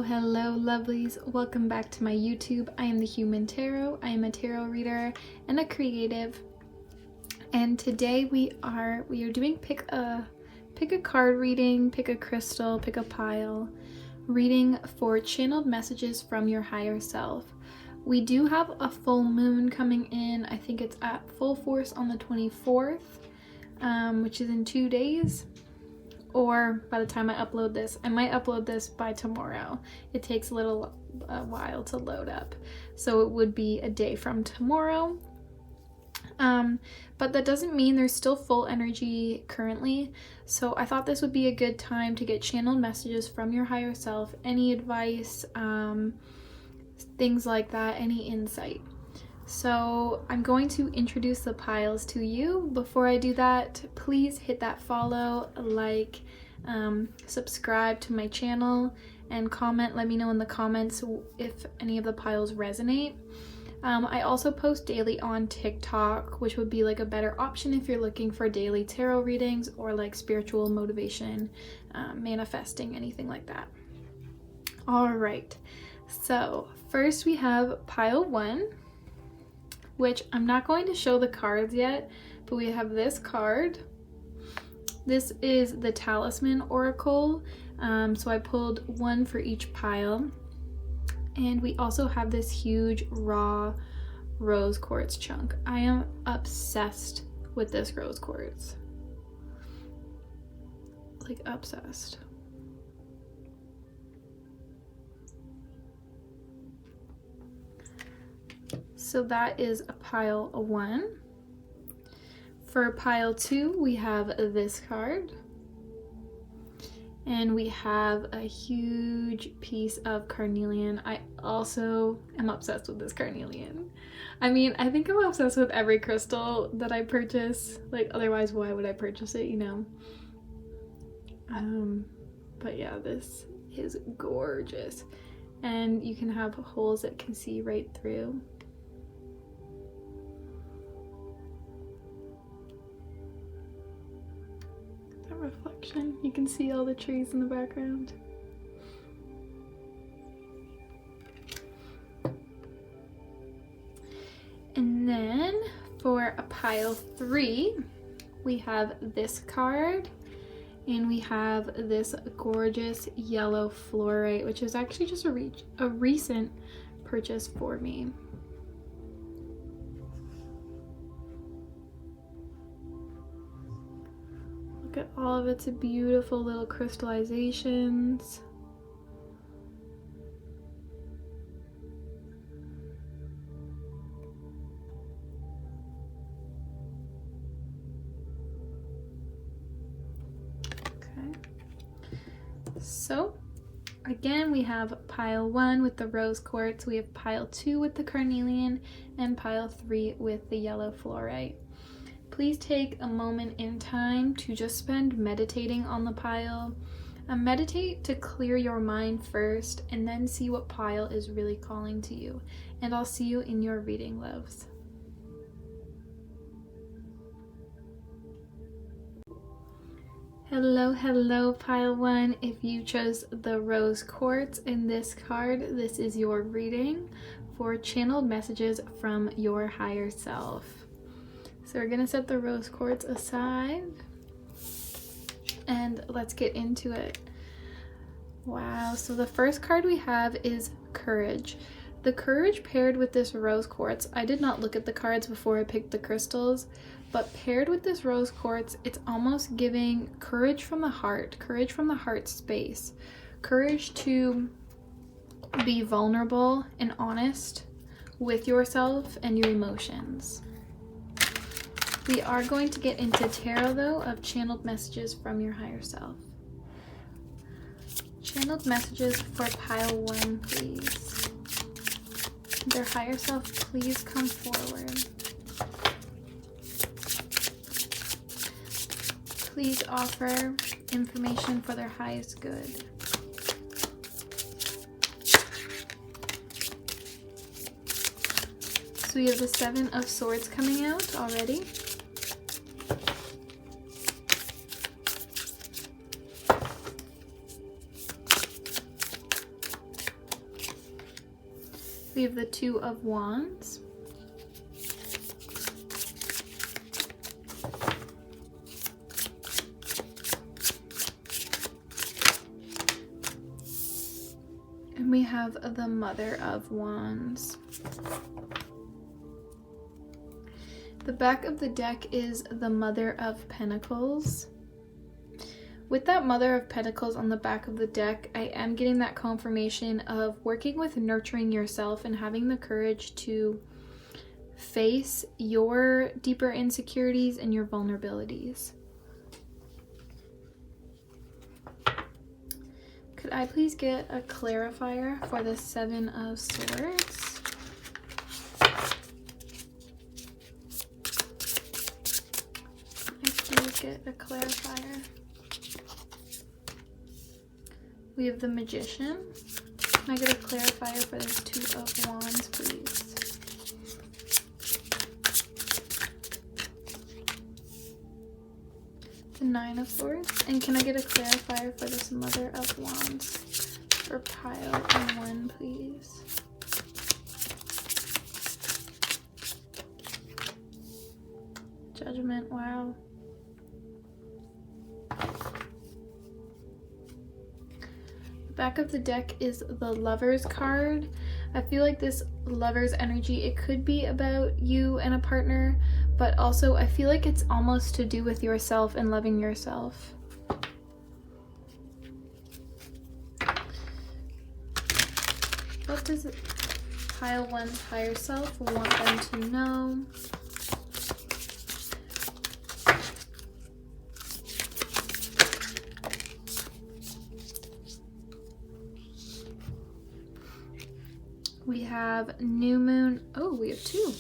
Hello lovelies, welcome back to my YouTube. I am the Human Tarot. I am a tarot reader and a creative, and today we are doing pick a card reading, pick a crystal, pick a pile reading for channeled messages from your higher self. We do have a full moon coming in. I think it's at full force on the 24th, which is in 2 days. Or by the time I upload this, I might upload this by tomorrow. It takes a while to load up, so it would be a day from tomorrow. But that doesn't mean there's still full energy currently, so I thought this would be a good time to get channeled messages from your higher self, any advice, things like that, any insight. So I'm going to introduce the piles to you. Before I do that, please hit that follow, like, subscribe to my channel, and comment. Let me know in the comments if any of the piles resonate. I also post daily on TikTok, which would be like a better option if you're looking for daily tarot readings or like spiritual motivation, manifesting, anything like that. All right, so first we have pile 1, which I'm not going to show the cards yet, but we have this card. This is the Talisman Oracle, so I pulled one for each pile. And we also have this huge raw rose quartz chunk. I am obsessed with this rose quartz. Like, obsessed. So that is a pile 1. For pile 2, we have this card. And we have a huge piece of Carnelian. I also am obsessed with this Carnelian. I mean, I think I'm obsessed with every crystal that I purchase. Like, otherwise, why would I purchase it, you know? But yeah, this is gorgeous. And you can have holes that can see right through. Reflection, you can see all the trees in the background. And then for a pile 3, we have this card, and we have this gorgeous yellow Flourite, which is actually just a recent purchase for me. Look at all of its beautiful little crystallizations. Okay. So, again, we have pile 1 with the rose quartz, we have pile 2 with the Carnelian, and pile 3 with the yellow Flourite. Please take a moment in time to just spend meditating on the pile. Meditate to clear your mind first, and then see what pile is really calling to you. And I'll see you in your reading, loves. Hello, pile 1. If you chose the rose quartz in this card, this is your reading for channeled messages from your higher self. So we're gonna set the rose quartz aside and let's get into it. Wow, so the first card we have is Courage. The Courage paired with this rose quartz, I did not look at the cards before I picked the crystals, but paired with this rose quartz, it's almost giving courage from the heart space. Courage to be vulnerable and honest with yourself and your emotions. We are going to get into tarot, though, of channeled messages from your higher self. Channeled messages for pile 1, please. Their higher self, please come forward. Please offer information for their highest good. So we have the 7 of Swords coming out already. We have the Two of Wands. And we have the Mother of Wands. The back of the deck is the Mother of Pentacles. With that Mother of Pentacles on the back of the deck, I am getting that confirmation of working with nurturing yourself and having the courage to face your deeper insecurities and your vulnerabilities. Could I please get a clarifier for the Seven of Swords? Please get a clarifier. We have the Magician. Can I get a clarifier for this Two of Wands, please? The Nine of Swords. And can I get a clarifier for this Mother of Wands for pile and 1, please? Judgment, wow. Back of the deck is the Lover's card. I feel like this Lover's energy, it could be about you and a partner, but also I feel like it's almost to do with yourself and loving yourself. What does pile 1's higher self want them to know? We have New Moon. Oh, we have 2.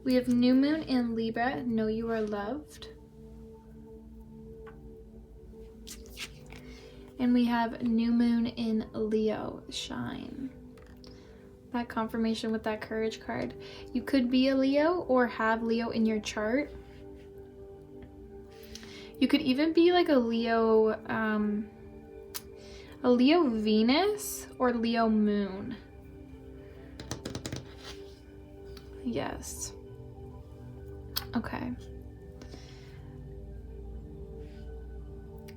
We have New Moon in Libra. Know you are loved. And we have New Moon in Leo. Shine. That confirmation with that Courage card. You could be a Leo or have Leo in your chart. You could even be like a Leo Venus or Leo Moon. Yes. Okay.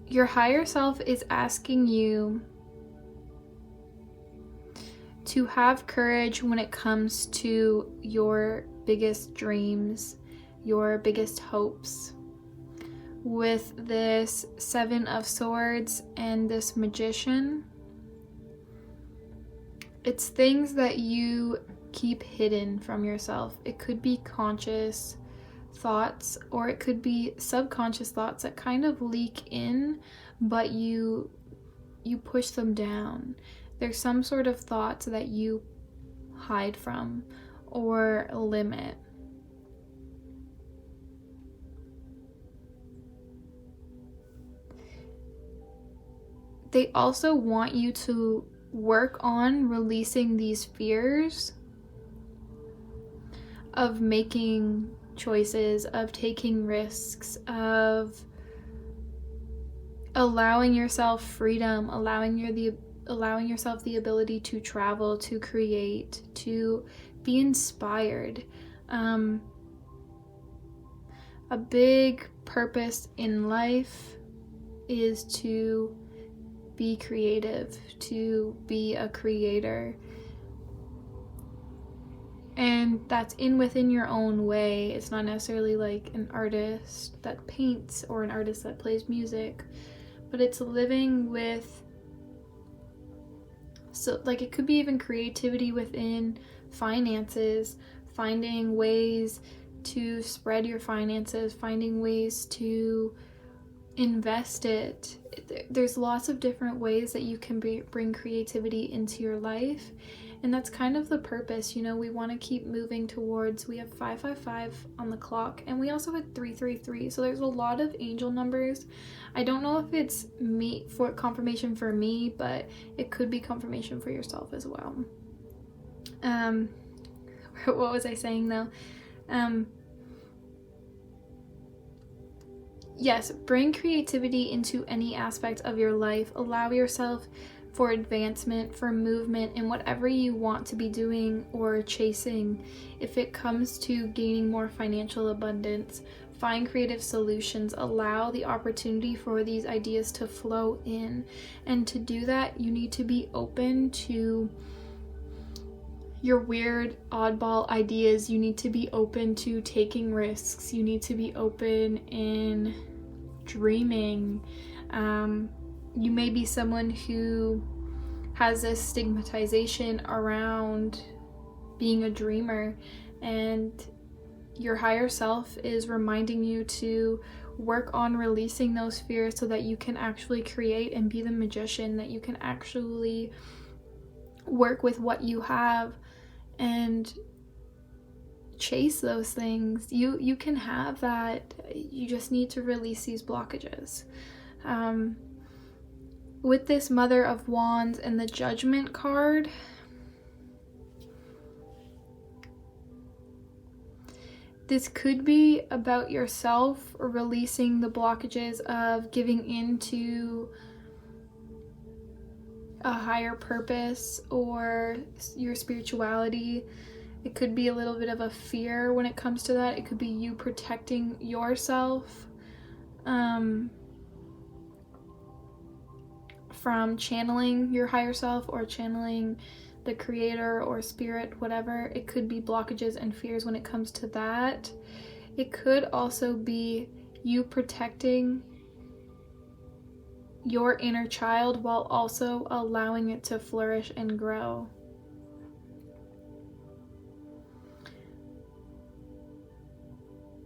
Your higher self is asking you to have courage when it comes to your biggest dreams, your biggest hopes. With this Seven of Swords and this Magician, it's things that you keep hidden from yourself. It could be conscious thoughts or it could be subconscious thoughts that kind of leak in, but you push them down. There's some sort of thoughts that you hide from or limit. They also want you to work on releasing these fears of making choices, of taking risks, of allowing yourself freedom, allowing yourself the ability to travel, to create, to be inspired. A big purpose in life is to be creative, to be a creator. And that's within your own way. It's not necessarily like an artist that paints or an artist that plays music, but it's living with, so like it could be even creativity within finances, finding ways to spread your finances, finding ways to invest it. There's lots of different ways that you can bring creativity into your life. And that's kind of the purpose, you know, we want to keep moving towards, we have 555 on the clock, and we also had 333. So there's a lot of angel numbers. I don't know if it's for confirmation for me, but it could be confirmation for yourself as well. What was I saying though? Yes, bring creativity into any aspect of your life. Allow yourself for advancement, for movement, in whatever you want to be doing or chasing. If it comes to gaining more financial abundance, find creative solutions, allow the opportunity for these ideas to flow in. And to do that, you need to be open to your weird, oddball ideas. You need to be open to taking risks. You need to be open in dreaming. You may be someone who has this stigmatization around being a dreamer, and your higher self is reminding you to work on releasing those fears so that you can actually create and be the magician, that you can actually work with what you have and chase those things. You can have that. You just need to release these blockages. With this Mother of Wands and the Judgment card, this could be about yourself releasing the blockages of giving into a higher purpose or your spirituality. It could be a little bit of a fear when it comes to that. It could be you protecting yourself from channeling your higher self or channeling the creator or spirit, whatever. It could be blockages and fears when it comes to that. It could also be you protecting your inner child while also allowing it to flourish and grow.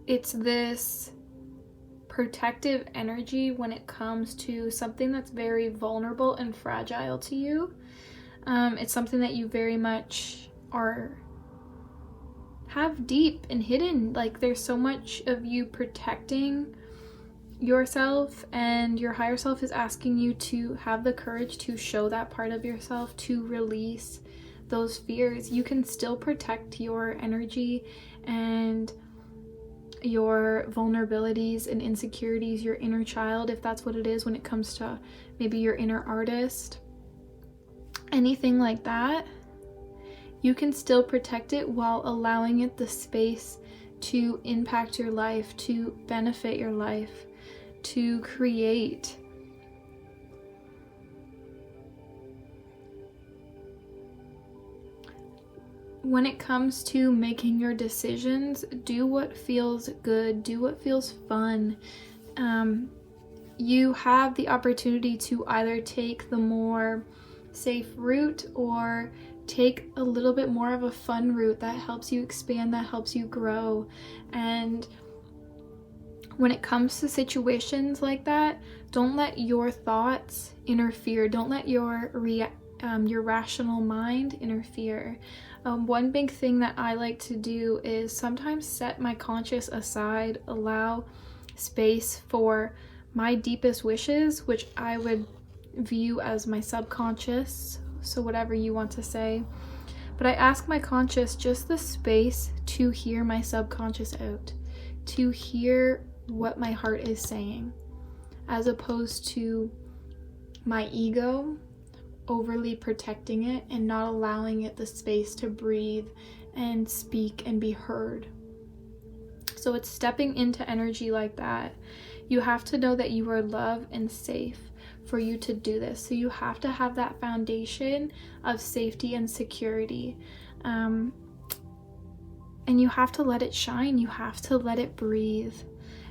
It's this protective energy when it comes to something that's very vulnerable and fragile to you. It's something that you very much have deep and hidden. Like, there's so much of you protecting yourself, and your higher self is asking you to have the courage to show that part of yourself, to release those fears. You can still protect your energy and your vulnerabilities and insecurities, your inner child, if that's what it is, when it comes to maybe your inner artist, anything like that. You can still protect it while allowing it the space to impact your life, to benefit your life, to create. When it comes to making your decisions, do what feels good, do what feels fun. You have the opportunity to either take the more safe route or take a little bit more of a fun route that helps you expand, that helps you grow. And when it comes to situations like that, don't let your thoughts interfere. Don't let your rational mind interfere. One big thing that I like to do is sometimes set my conscious aside, allow space for my deepest wishes, which I would view as my subconscious, so whatever you want to say. But I ask my conscious just the space to hear my subconscious out, to hear what my heart is saying, as opposed to my ego overly protecting it and not allowing it the space to breathe and speak and be heard. So it's stepping into energy like that. You have to know that you are loved and safe for you to do this. So you have to have that foundation of safety and security. And you have to let it shine. You have to let it breathe.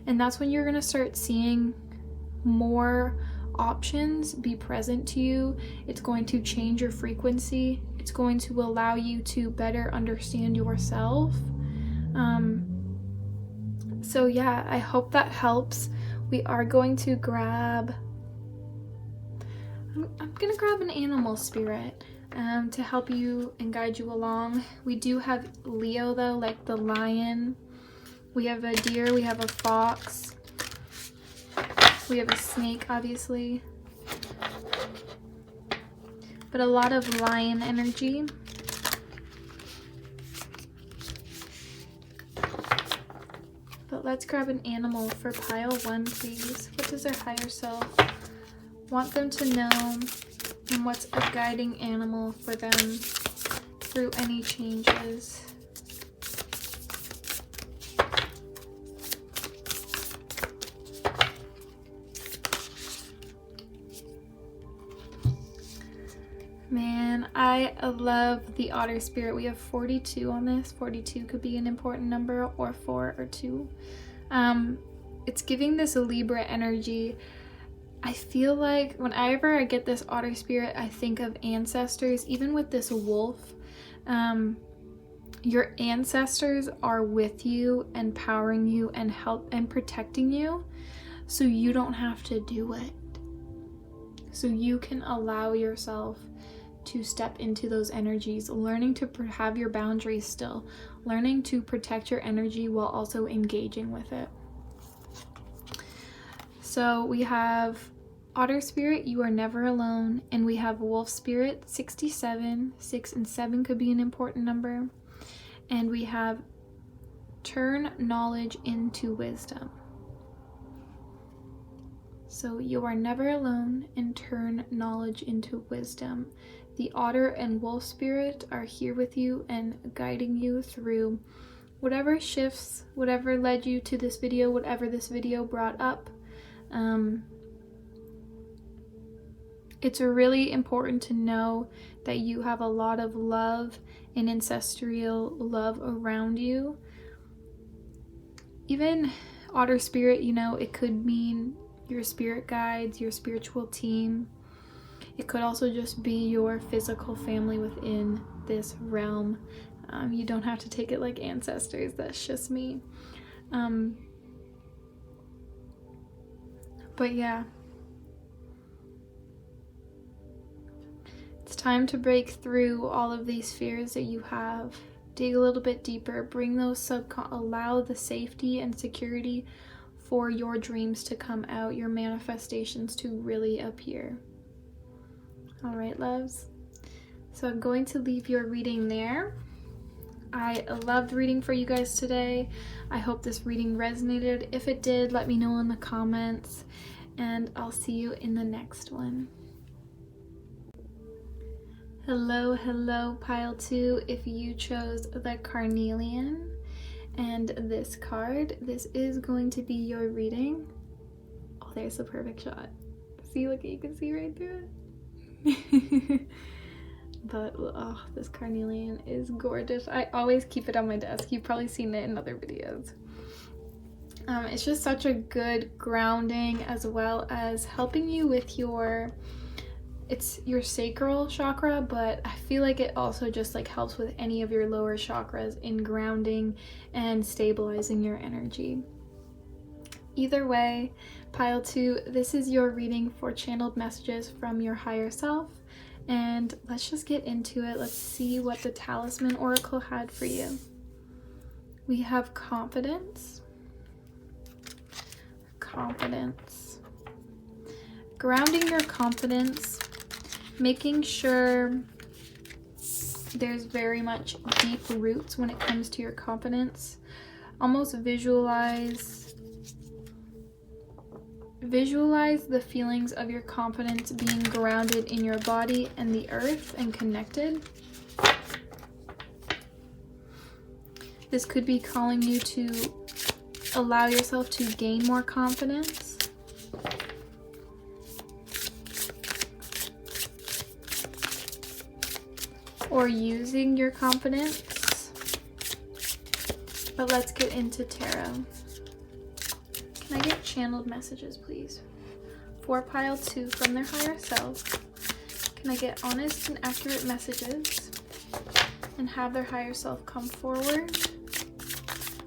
And that's when you're going to start seeing more options be present to you. It's going to change your frequency. It's going to allow you to better understand yourself. So yeah, I hope that helps. We are going to grab, I'm going to grab an animal spirit to help you and guide you along. We do have Leo though, like the lion. We have a deer, we have a fox. We have a snake, obviously, but a lot of lion energy. But let's grab an animal for pile 1, please. What does our higher self want them to know And what's a guiding animal for them through any changes? Man, I love the otter spirit. We have 42 on this. 42 could be an important number, or 4 or 2. It's giving this Libra energy. I feel like whenever I get this otter spirit, I think of ancestors. Even with this wolf, your ancestors are with you, empowering you, and protecting you, so you don't have to do it. So you can allow yourself to step into those energies, learning to have your boundaries still, learning to protect your energy while also engaging with it. So we have otter spirit, you are never alone, and we have wolf spirit, 67. 6 and 7 could be an important number. And we have turn knowledge into wisdom. So you are never alone, and turn knowledge into wisdom. The otter and wolf spirit are here with you and guiding you through whatever shifts, whatever led you to this video, whatever this video brought up. It's really important to know that you have a lot of love and ancestral love around you. Even otter spirit, you know, it could mean your spirit guides, your spiritual team. It could also just be your physical family within this realm. You don't have to take it like ancestors, that's just me. But yeah. It's time to break through all of these fears that you have. Dig a little bit deeper, bring those allow the safety and security for your dreams to come out, your manifestations to really appear. All right, loves. So I'm going to leave your reading there. I loved reading for you guys today. I hope this reading resonated. If it did, let me know in the comments, and I'll see you in the next one. Hello, hello, pile 2. If you chose the Carnelian and this card, this is going to be your reading. Oh, there's the perfect shot. See, look, you can see right through it. But oh, this Carnelian is gorgeous. I always keep it on my desk. You've probably seen it in other videos. It's just such a good grounding, as well as helping you with your sacral chakra, but I feel like it also just like helps with any of your lower chakras in grounding and stabilizing your energy. Either way, pile 2, this is your reading for channeled messages from your higher self, and let's just get into it. Let's see what the Talisman Oracle had for you. We have confidence, grounding your confidence, making sure there's very much deep roots when it comes to your confidence. Almost visualize the feelings of your confidence being grounded in your body and the earth and connected. This could be calling you to allow yourself to gain more confidence. Or using your confidence. But let's get into tarot. Can I get channeled messages, please? For pile 2 from their higher self. Can I get honest and accurate messages and have their higher self come forward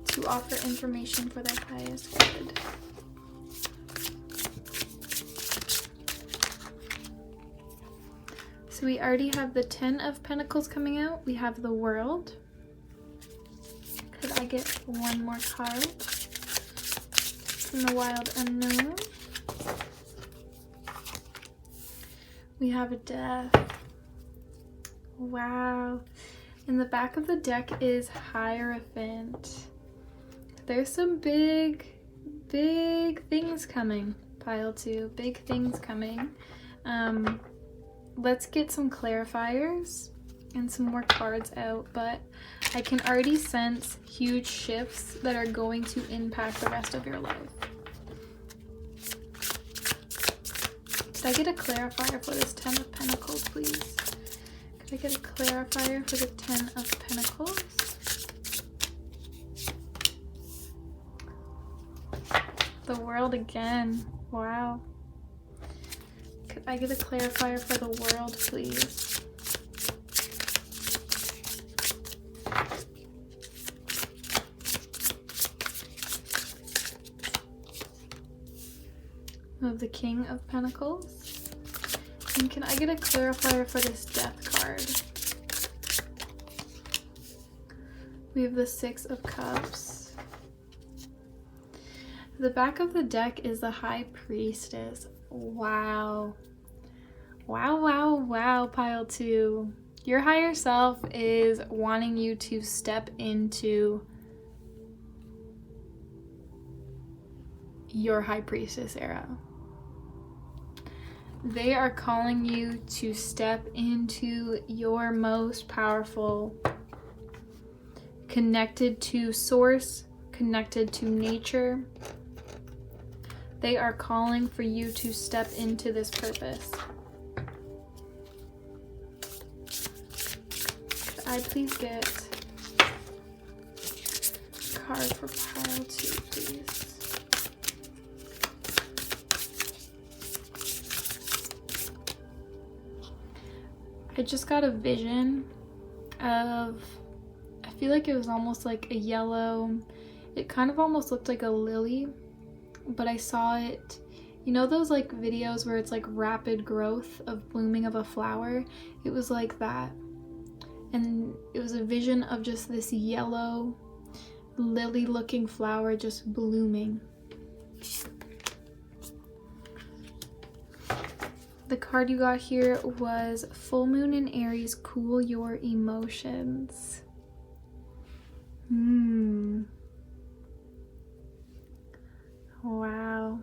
to offer information for their highest good? So we already have the 10 of Pentacles coming out. We have the World. Could I get one more card from the Wild Unknown? We have a Death. Wow. In the back of the deck is Hierophant. There's some big things coming, pile 2. Big things coming. let's get some clarifiers and some more cards out, but I can already sense huge shifts that are going to impact the rest of your life. Could I get a clarifier for this 10 of Pentacles, please? Could I get a clarifier for the 10 of Pentacles? The World again. Wow. Could I get a clarifier for the World, please? Of the King of Pentacles. And can I get a clarifier for this Death card? We have the Six of Cups. The back of the deck is the High Priestess. Wow. Wow, wow, wow, pile 2. Your higher self is wanting you to step into your High Priestess era. They are calling you to step into your most powerful, connected to source, connected to nature. They are calling for you to step into this purpose. Could I please get a card for pile 2, please? I just got a vision of, I feel like it was almost like a yellow, it kind of almost looked like a lily, but I saw it, you know those like videos where it's like rapid growth of blooming of a flower? It was like that. And it was a vision of just this yellow lily looking flower just blooming. The card you got here was Full Moon in Aries, Cool Your Emotions. Wow.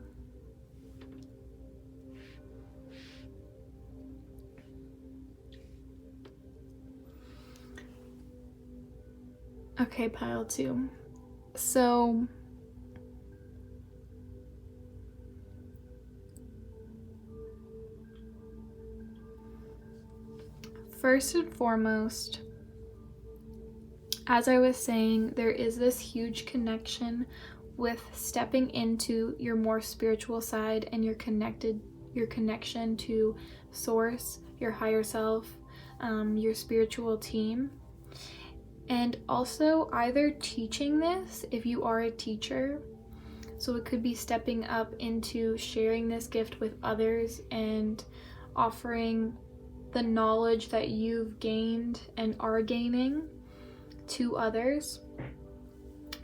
Okay, pile 2. So first and foremost, as I was saying, there is this huge connection with stepping into your more spiritual side and your connection to source, your higher self, your spiritual team. And also either teaching this if you are a teacher. So it could be stepping up into sharing this gift with others and offering the knowledge that you've gained and are gaining to others.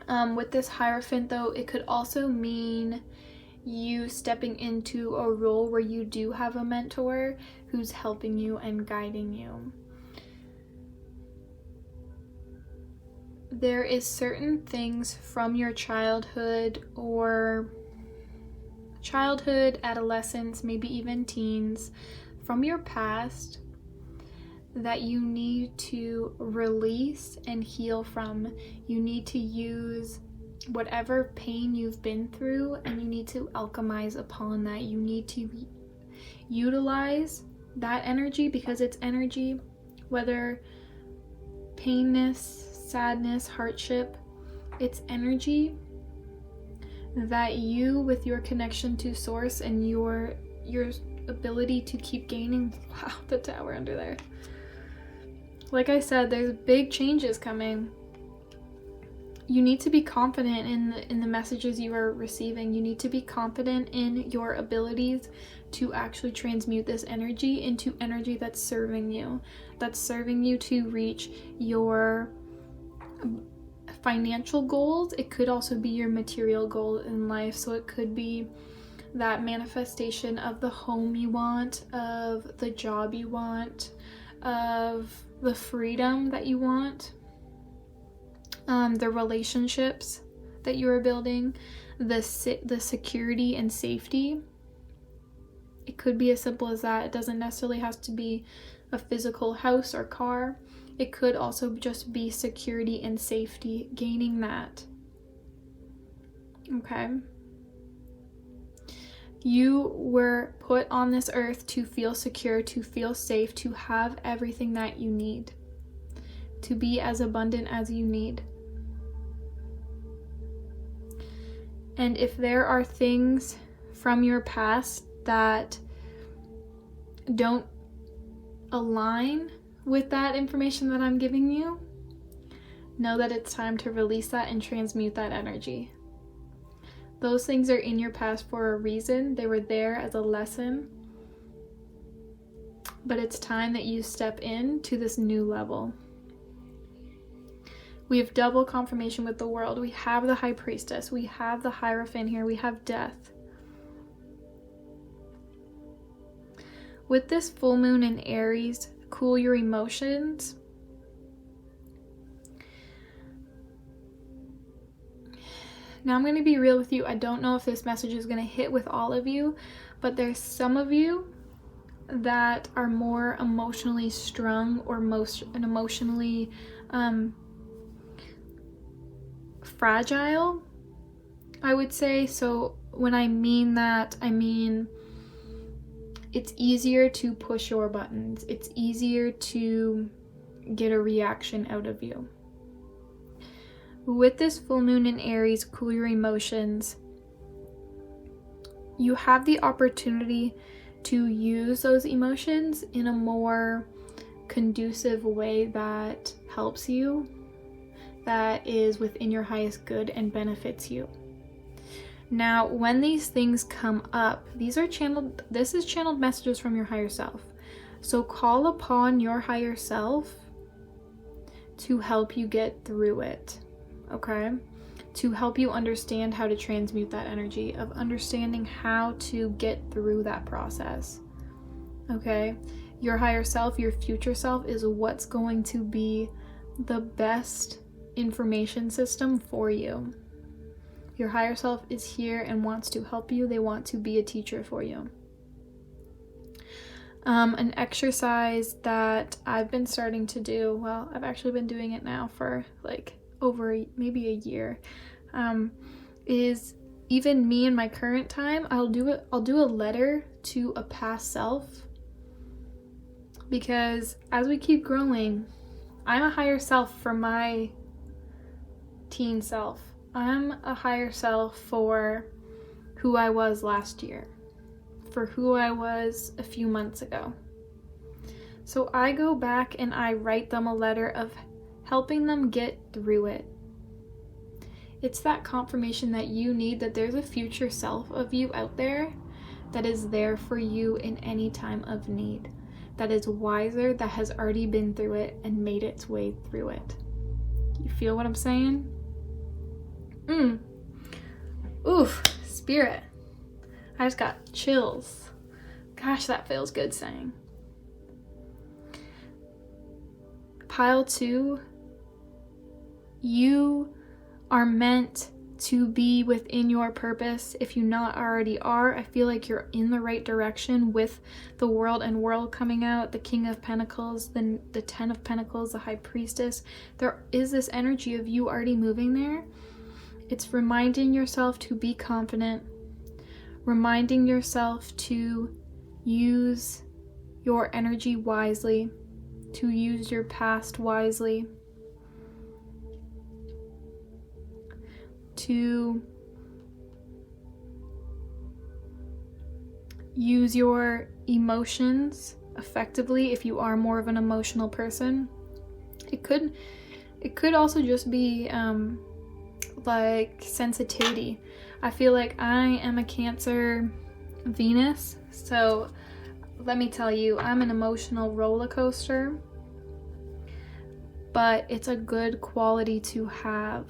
With this Hierophant though, it could also mean you stepping into a role where you do have a mentor who's helping you and guiding you. There is certain things from your childhood, adolescence, maybe even teens, from your past that you need to release and heal from. You need to use whatever pain you've been through and you need to alchemize upon that. You need to utilize that energy because it's energy, whether painness, sadness, hardship, it's energy that you, with your connection to source and your ability to keep gaining. Wow, the Tower under there. Like I said, there's big changes coming. You need to be confident in the messages you are receiving. You need to be confident in your abilities to actually transmute this energy into energy that's serving you to reach your financial goals. It could also be your material goal in life. So it could be that manifestation of the home you want, of the job you want, of the freedom that you want, the relationships that you are building, the security and safety. It could be as simple as that. It doesn't necessarily have to be a physical house or car. It could also just be security and safety, gaining that. Okay? You were put on this earth to feel secure, to feel safe, to have everything that you need, to be as abundant as you need. And if there are things from your past that don't align with that information that I'm giving you, know that it's time to release that and transmute that energy. Those things are in your past for a reason. They were there as a lesson. But it's time that you step into this new level. We have double confirmation with the world. We have the High Priestess. We have the Hierophant here. We have Death. With this full moon in Aries, cool your emotions. Now I'm going to be real with you. I don't know if this message is going to hit with all of you, but there's some of you that are more emotionally strung or emotionally fragile, I would say. So when I mean that, I mean it's easier to push your buttons. It's easier to get a reaction out of you. With this full moon in Aries, cool your emotions. You have the opportunity to use those emotions in a more conducive way that helps you, that is within your highest good and benefits you. Now, when these things come up, this is channeled messages from your higher self. So call upon your higher self to help you get through it. Okay, to help you understand how to transmute that energy, of understanding how to get through that process. Okay, your higher self, your future self is what's going to be the best information system for you. Your higher self is here and wants to help you. They want to be a teacher for you. An exercise that I've been starting to do, well, I've actually been doing it now for like over maybe a year, is even me in my current time, I'll do a letter to a past self, because as we keep growing, I'm a higher self for my teen self. I'm a higher self for who I was last year, for who I was a few months ago. So I go back and I write them a letter of helping them get through it. It's that confirmation that you need, that there's a future self of you out there that is there for you in any time of need, that is wiser, that has already been through it and made its way through it. You feel what I'm saying? Oof, spirit. I just got chills. Gosh, that feels good saying. Pile 2, you are meant to be within your purpose. If you not already are, I feel like you're in the right direction with the world and world coming out, the King of Pentacles, the 10 of Pentacles, the High Priestess. There is this energy of you already moving there. It's reminding yourself to be confident, reminding yourself to use your energy wisely, to use your past wisely, to use your emotions effectively if you are more of an emotional person. It could also just be like sensitivity. I feel like I am a Cancer Venus, so let me tell you, I'm an emotional roller coaster, but it's a good quality to have.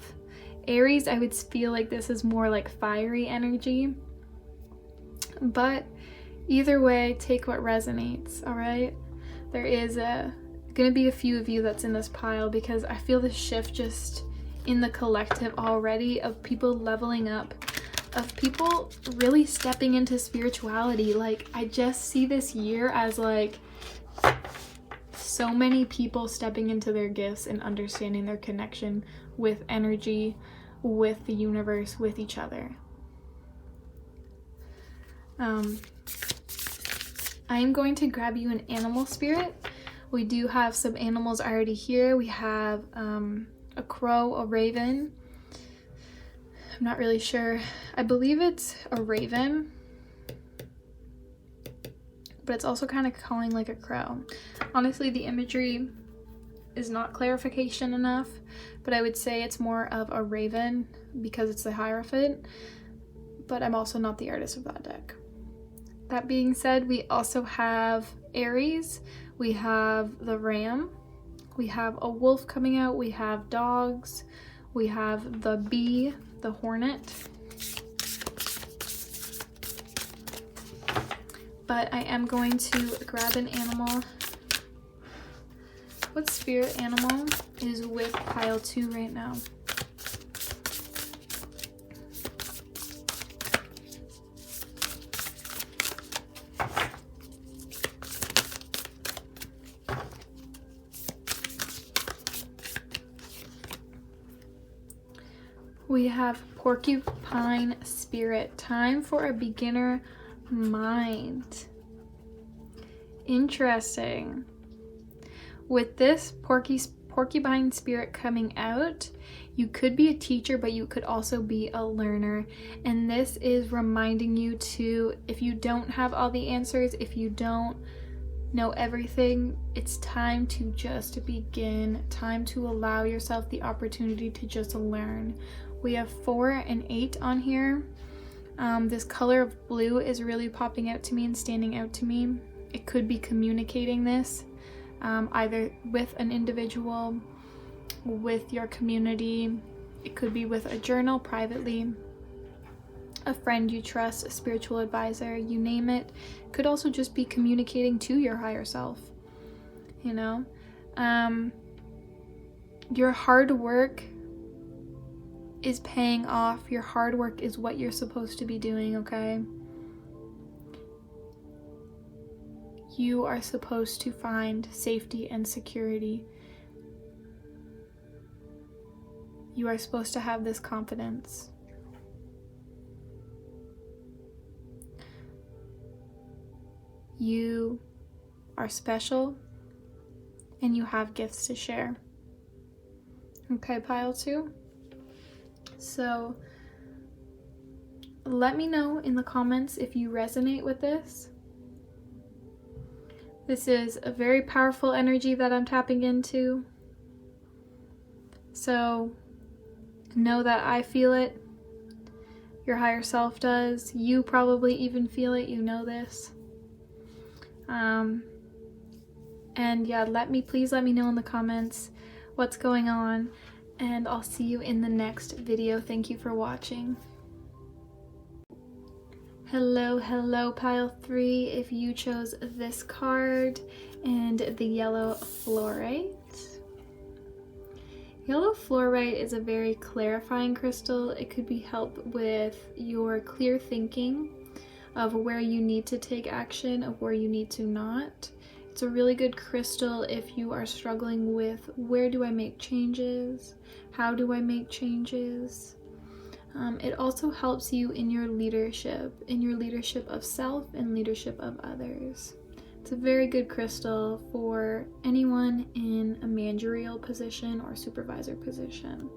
Aries, I would feel like this is more like fiery energy, but either way, take what resonates, all right? There is gonna be a few of you that's in this pile, because I feel this shift just in the collective already of people leveling up, of people really stepping into spirituality. Like, I just see this year as like so many people stepping into their gifts and understanding their connection with energy, with the universe, with each other. I am going to grab you an animal spirit. We do have some animals already here. We have a crow, a raven. I'm not really sure. I believe it's a raven, but it's also kind of calling like a crow. Honestly, the imagery is not clarification enough, but I would say it's more of a raven because it's the Hierophant, but I'm also not the artist of that deck. That being said, we also have Aries, we have the ram, we have a wolf coming out, we have dogs, we have the bee, the hornet. But I am going to grab an animal. What spirit animal is with pile 2 right now? We have porcupine spirit. Time for a beginner mind. Interesting. With this porcupine spirit coming out, you could be a teacher, but you could also be a learner. And this is reminding you to, if you don't have all the answers, if you don't know everything, it's time to just begin. Time to allow yourself the opportunity to just learn. We have 4 and 8 on here. This color of blue is really popping out to me and standing out to me. It could be communicating this, either with an individual, with your community. It could be with a journal privately, a friend you trust, a spiritual advisor, you name it. Could also just be communicating to your higher self, you know? Your hard work is paying off. Your hard work is what you're supposed to be doing, okay? You are supposed to find safety and security. You are supposed to have this confidence. You are special and you have gifts to share. Okay, pile 2. So let me know in the comments if you resonate with this. This is a very powerful energy that I'm tapping into. So know that I feel it. Your higher self does. You probably even feel it. You know this. And yeah, please let me know in the comments what's going on. And I'll see you in the next video. Thank you for watching. Hello, pile 3. If you chose this card and the yellow Flourite. Yellow Flourite is a very clarifying crystal. It could be help with your clear thinking of where you need to take action, of where you need to not. It's a really good crystal if you are struggling with where do I make changes? How do I make changes? It also helps you in your leadership of self and leadership of others. It's a very good crystal for anyone in a managerial position or supervisor position.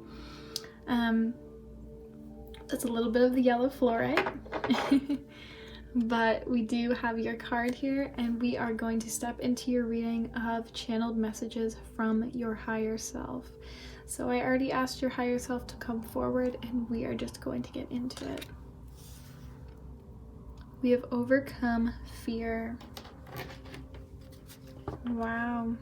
That's a little bit of the yellow Flourite. But we do have your card here, and we are going to step into your reading of channeled messages from your higher self. So I already asked your higher self to come forward, and we are just going to get into it. We have overcome fear. Wow.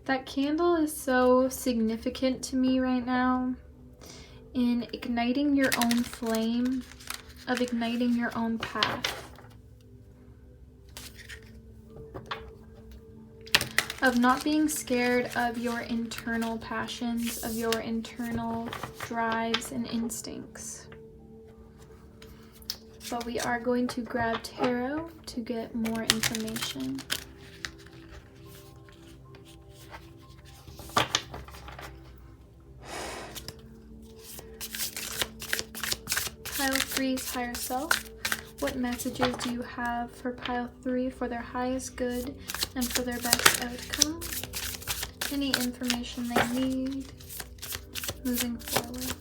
That candle is so significant to me right now in igniting your own flame, of igniting your own path, of not being scared of your internal passions, of your internal drives and instincts. but we are going to grab tarot to get more information. Pile 3's higher self. What messages do you have for pile 3 for their highest good and for their best outcome? Any information they need moving forward.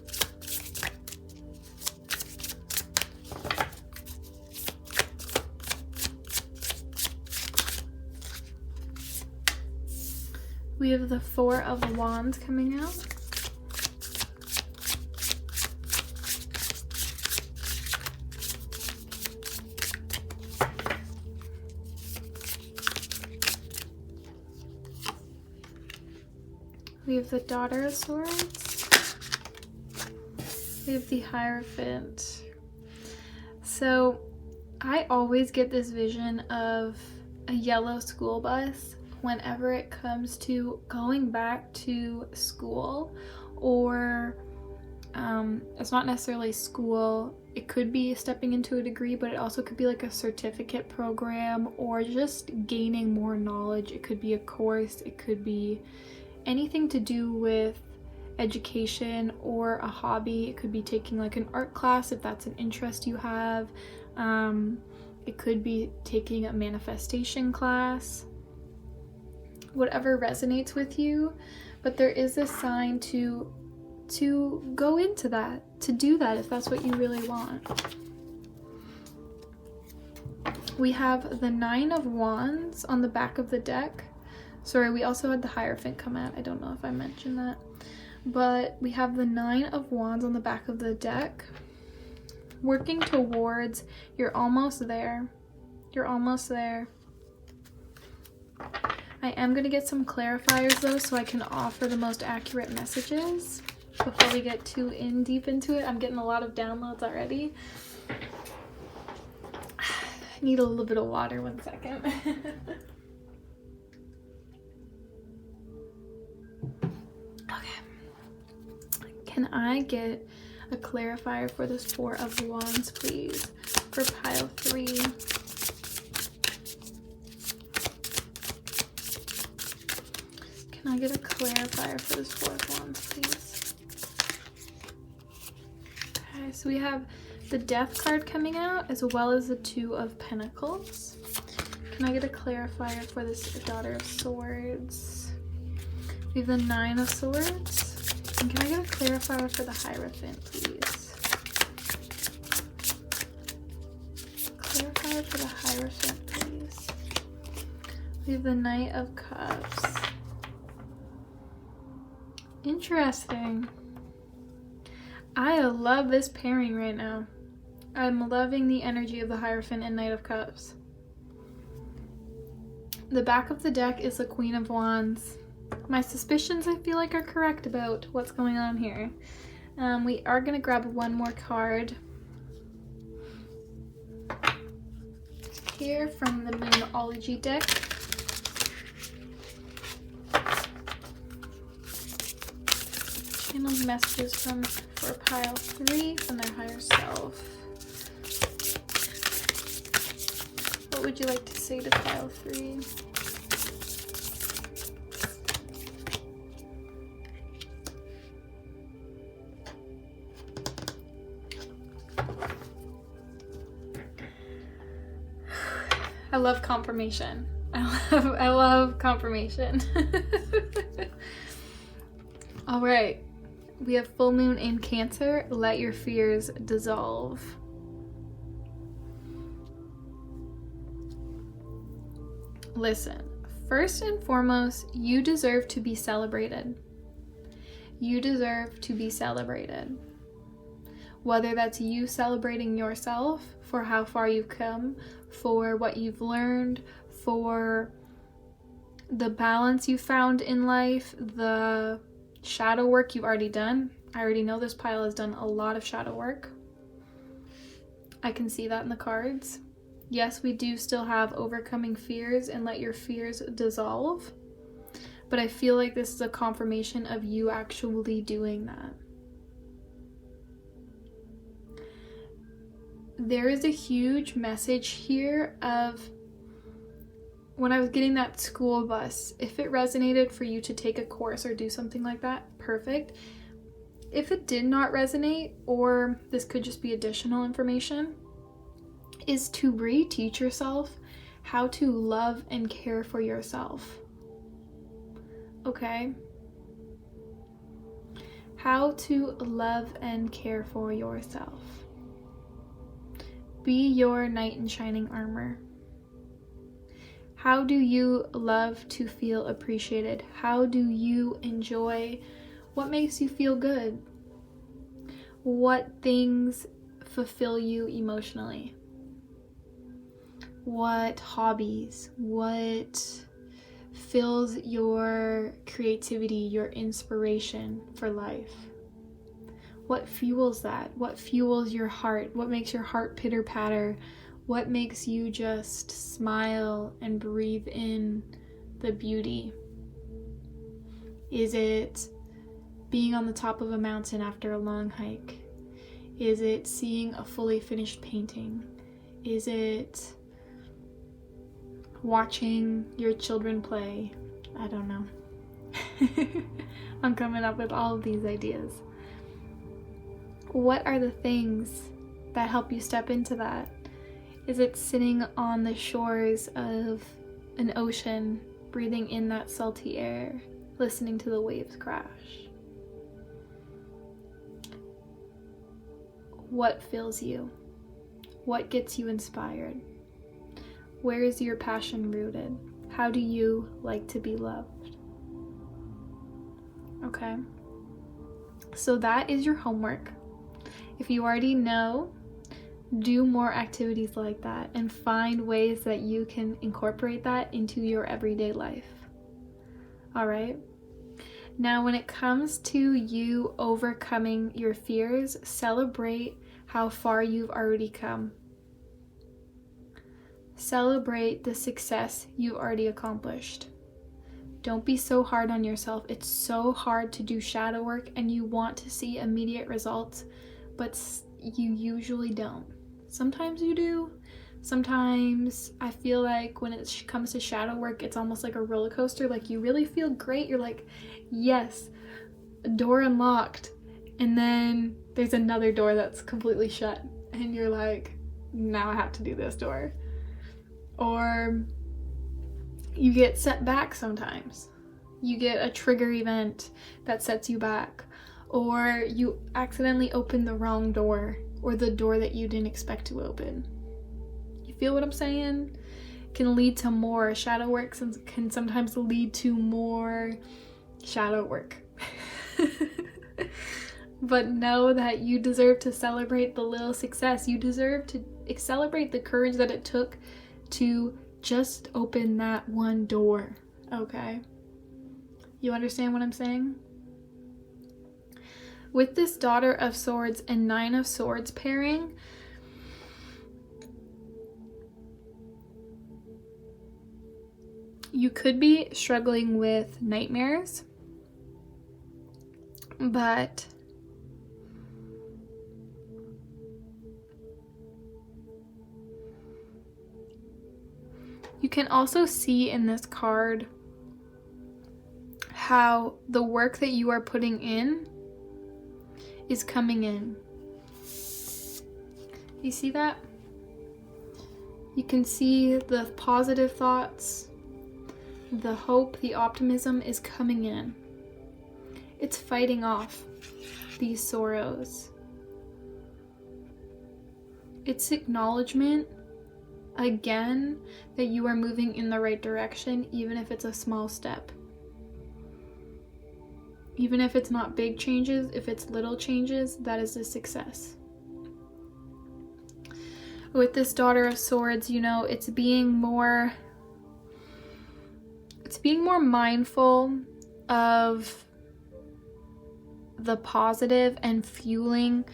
We have the 4 of Wands coming out. We have the Daughter of Swords. We have the Hierophant. So I always get this vision of a yellow school bus whenever it comes to going back to school, or it's not necessarily school. It could be stepping into a degree, but it also could be like a certificate program or just gaining more knowledge. It could be a course. It could be anything to do with education or a hobby. It could be taking like an art class if that's an interest you have. It could be taking a manifestation class. Whatever resonates with you, but there is a sign to go into that, to do that if that's what you really want. We have the 9 of Wands on the back of the deck. Sorry, we also had the Hierophant come out. I don't know if I mentioned that. But we have the 9 of Wands on the back of the deck. Working towards, you're almost there. You're almost there. I am going to get some clarifiers though, so I can offer the most accurate messages before we get too deep into it. I'm getting a lot of downloads already. I need a little bit of water, 1 second. Okay. Can I get a clarifier for this 4 of Wands, please, for pile 3? Can I get a clarifier for this 4 of Wands, please? Okay, so we have the Death card coming out as well as the 2 of Pentacles. Can I get a clarifier for this Daughter of Swords? We have the 9 of Swords. And can I get a clarifier for the Hierophant, please? Clarifier for the Hierophant, please. We have the Knight of Cups. Interesting. I love this pairing right now. I'm loving the energy of the Hierophant and Knight of Cups. The back of the deck is the Queen of Wands. My suspicions, I feel like, are correct about what's going on here. We are going to grab one more card here from the Moonology deck. Channel messages for pile 3 from their higher self. What would you like to say to pile 3? I love confirmation. I love confirmation. All right. We have full moon in Cancer. Let your fears dissolve. Listen, first and foremost, you deserve to be celebrated. You deserve to be celebrated. Whether that's you celebrating yourself for how far you've come, for what you've learned, for the balance you found in life, the shadow work you've already done. I already know this pile has done a lot of shadow work. I can see that in the cards. Yes, we do still have overcoming fears and let your fears dissolve. But I feel like this is a confirmation of you actually doing that. there is a huge message here of when I was getting that school bus, if it resonated for you to take a course or do something like that, perfect. If it did not resonate, or this could just be additional information, is to reteach yourself how to love and care for yourself. Okay? How to love and care for yourself. Be your knight in shining armor. How do you love to feel appreciated? How do you enjoy what makes you feel good? What things fulfill you emotionally? What hobbies? What fills your creativity, your inspiration for life? What fuels that? What fuels your heart? What makes your heart pitter patter? What makes you just smile and breathe in the beauty? Is it being on the top of a mountain after a long hike? Is it seeing a fully finished painting? Is it watching your children play? I don't know. I'm coming up with all of these ideas. What are the things that help you step into that? Is it sitting on the shores of an ocean, breathing in that salty air, listening to the waves crash? What fills you? What gets you inspired? Where is your passion rooted? How do you like to be loved? Okay. So that is your homework. If you already know, do more activities like that and find ways that you can incorporate that into your everyday life. All right. Now, when it comes to you overcoming your fears, celebrate how far you've already come. Celebrate the success you've already accomplished. Don't be so hard on yourself. It's so hard to do shadow work and you want to see immediate results, but you usually don't. Sometimes you do. Sometimes I feel like when it comes to shadow work, it's almost like a roller coaster. Like you really feel great. You're like, yes, door unlocked. And then there's another door that's completely shut. And you're like, now I have to do this door. Or you get set back sometimes. You get a trigger event that sets you back. Or you accidentally open the wrong door, or the door that you didn't expect to open. You feel what I'm saying? Can lead to more shadow work, can sometimes lead to more shadow work. But know that you deserve to celebrate the little success. You deserve to celebrate the courage that it took to just open that one door. Okay? You understand what I'm saying? With this Daughter of Swords and Nine of Swords pairing, you could be struggling with nightmares, but you can also see in this card how the work that you are putting in is coming in. You see that? You can see the positive thoughts, the hope, the optimism is coming in. It's fighting off these sorrows. It's acknowledgement, again, that you are moving in the right direction, even if it's a small step. Even if it's not big changes, if it's little changes, that is a success. With this Daughter of Swords, you know, it's being more mindful of the positive and fueling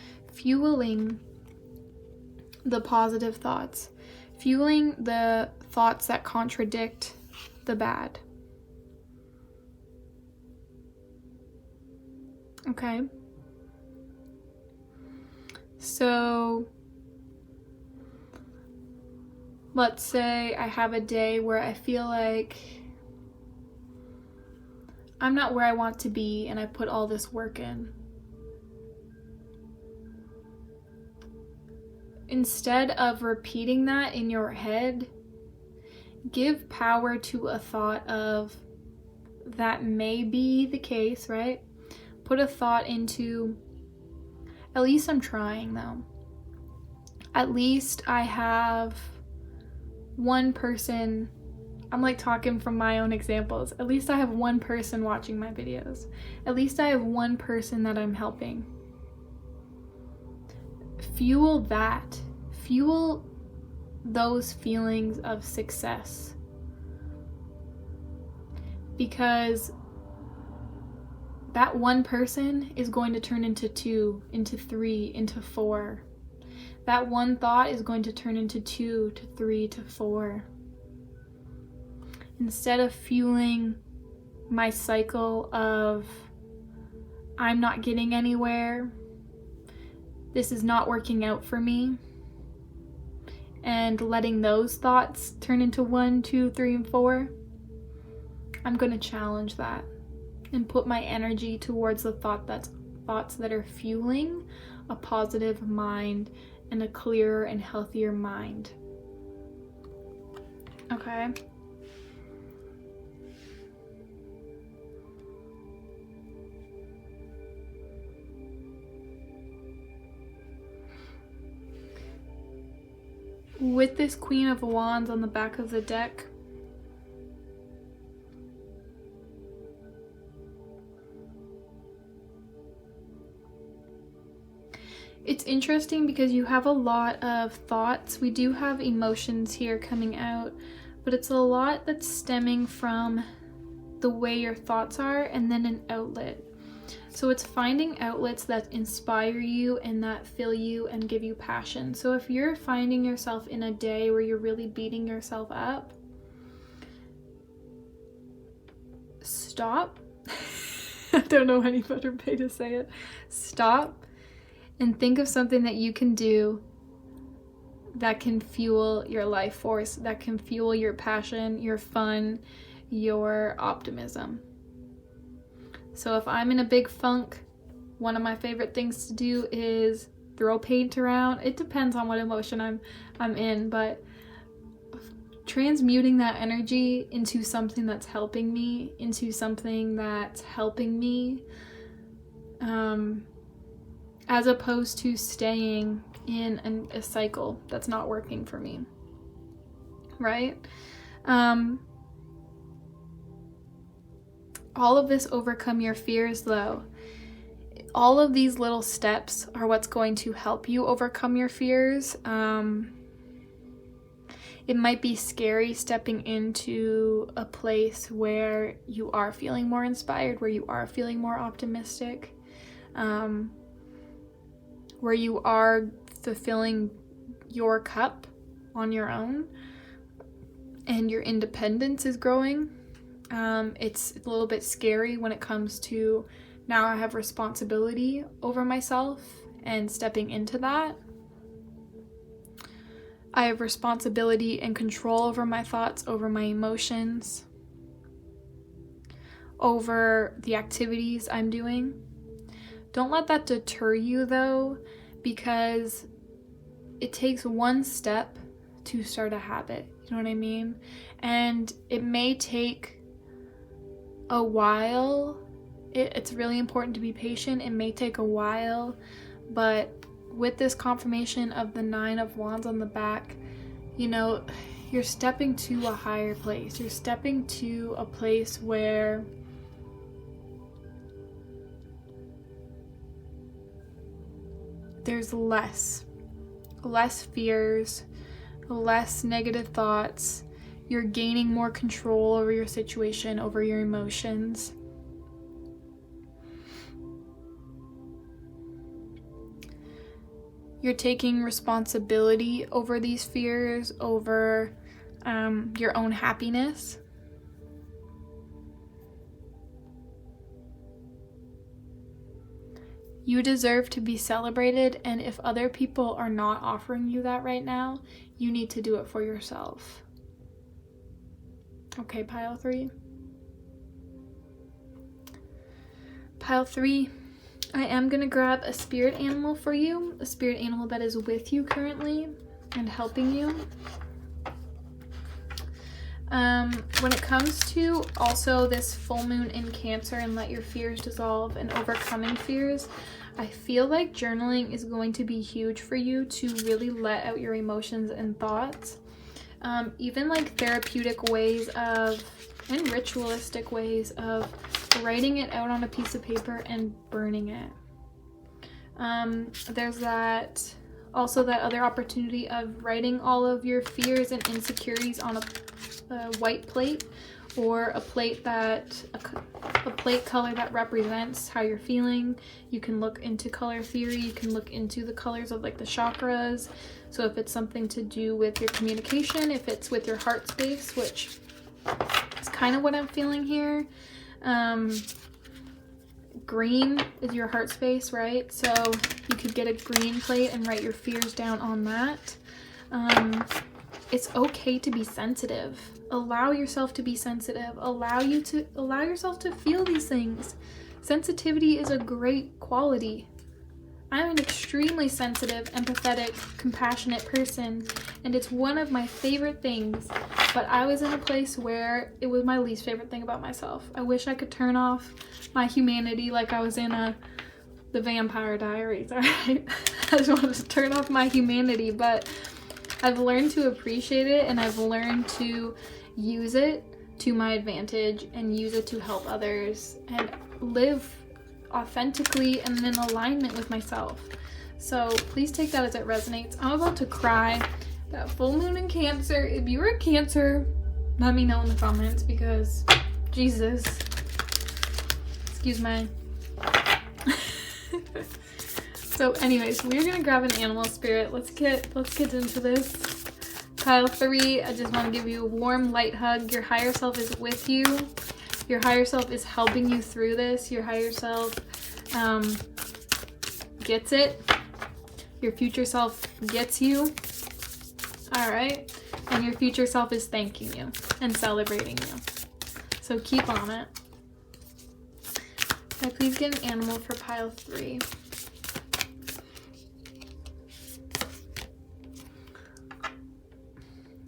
the positive thoughts. Fueling the thoughts that contradict the bad. Okay. So let's say I have a day where I feel like I'm not where I want to be and I put all this work in. Instead of repeating that in your head, give power to a thought of that may be the case, right? Put a thought into, at least I'm trying though. At least I have one person, I'm like talking from my own examples. At least I have one person watching my videos. At least I have one person that I'm helping. Fuel that. Fuel those feelings of success. Because that one person is going to turn into 2, into 3, into 4. That one thought is going to turn into 2 to 3 to 4. Instead of fueling my cycle of I'm not getting anywhere, this is not working out for me, and letting those thoughts turn into 1, 2, 3, and 4, I'm going to challenge that and put my energy towards the thoughts that are fueling a positive mind and a clearer and healthier mind. Okay? With this Queen of Wands on the back of the deck, it's interesting because you have a lot of thoughts. We do have emotions here coming out, but it's a lot that's stemming from the way your thoughts are and then an outlet. So it's finding outlets that inspire you and that fill you and give you passion. So if you're finding yourself in a day where you're really beating yourself up, stop. I don't know any better way to say it. Stop and think of something that you can do that can fuel your life force, that can fuel your passion, your fun, your optimism. So if I'm in a big funk, one of my favorite things to do is throw paint around. It depends on what emotion I'm in, but transmuting that energy into something that's helping me, as opposed to staying in a cycle that's not working for me, right? All of this overcome your fears though. All of these little steps are what's going to help you overcome your fears. It might be scary stepping into a place where you are feeling more inspired, where you are feeling more optimistic, where you are fulfilling your cup on your own and your independence is growing. It's a little bit scary when it comes to now I have responsibility over myself and stepping into that. I have responsibility and control over my thoughts, over my emotions, over the activities I'm doing. Don't let that deter you though, because it takes one step to start a habit. You know what I mean? And it may take a while. It's really important to be patient. It may take a while, but with this confirmation of the 9 of Wands on the back, you know, you're stepping to a higher place. You're stepping to a place where there's less fears, less negative thoughts. You're gaining more control over your situation, over your emotions. You're taking responsibility over these fears, over your own happiness. You deserve to be celebrated, and if other people are not offering you that right now, you need to do it for yourself. Okay, pile 3. Pile 3, I am going to grab a spirit animal for you, a spirit animal that is with you currently and helping you. When it comes to also this full moon in Cancer and let your fears dissolve and overcoming fears, I feel like journaling is going to be huge for you to really let out your emotions and thoughts. Even like therapeutic ways of, and ritualistic ways of writing it out on a piece of paper and burning it. There's that, also that other opportunity of writing all of your fears and insecurities on a white plate, or a plate color that represents how you're feeling. You can look into color theory, you can look into the colors of like the chakras. So if it's something to do with your communication, if it's with your heart space, which is kind of what I'm feeling here. Green is your heart space, right? So you could get a green plate and write your fears down on that. It's okay to be sensitive. Allow yourself to be sensitive. Allow yourself to feel these things. Sensitivity is a great quality. I'm an extremely sensitive, empathetic, compassionate person, and it's one of my favorite things, but I was in a place where it was my least favorite thing about myself. I wish I could turn off my humanity like I was in the Vampire Diaries, alright? I just wanted to turn off my humanity, but I've learned to appreciate it, and I've learned to use it to my advantage and use it to help others and live authentically and in alignment with myself. So please take that as it resonates. I'm about to cry. That full moon in Cancer, if you're a Cancer, let me know in the comments, because Jesus, excuse me. So anyways, we're gonna grab an animal spirit. Let's get into this. Pile 3, I just want to give you a warm, light hug. Your higher self is with you. Your higher self is helping you through this. Your higher self gets it. Your future self gets you. Alright? And your future self is thanking you and celebrating you. So keep on it. Can I please get an animal for pile 3?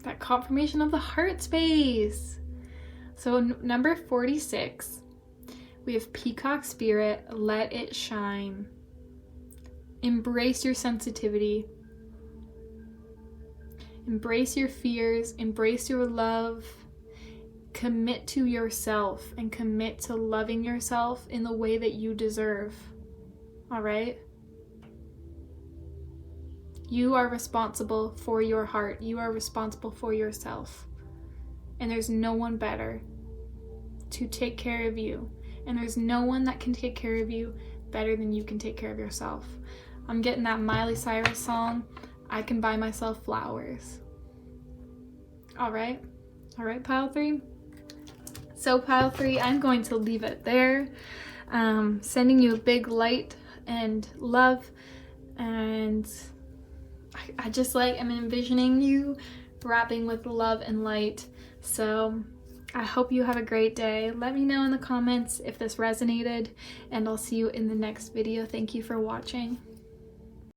That confirmation of the heart space. So number 46, we have Peacock Spirit, let it shine. Embrace your sensitivity. Embrace your fears, embrace your love. Commit to yourself and commit to loving yourself in the way that you deserve. All right? You are responsible for your heart. You are responsible for yourself. And there's no one better to take care of you. And there's no one that can take care of you better than you can take care of yourself. I'm getting that Miley Cyrus song, I Can Buy Myself Flowers. All right, pile 3. So pile 3, I'm going to leave it there. Sending you a big light and love, and I just am envisioning you wrapping with love and light. So I hope you have a great day. Let me know in the comments if this resonated, and I'll see you in the next video. Thank you for watching.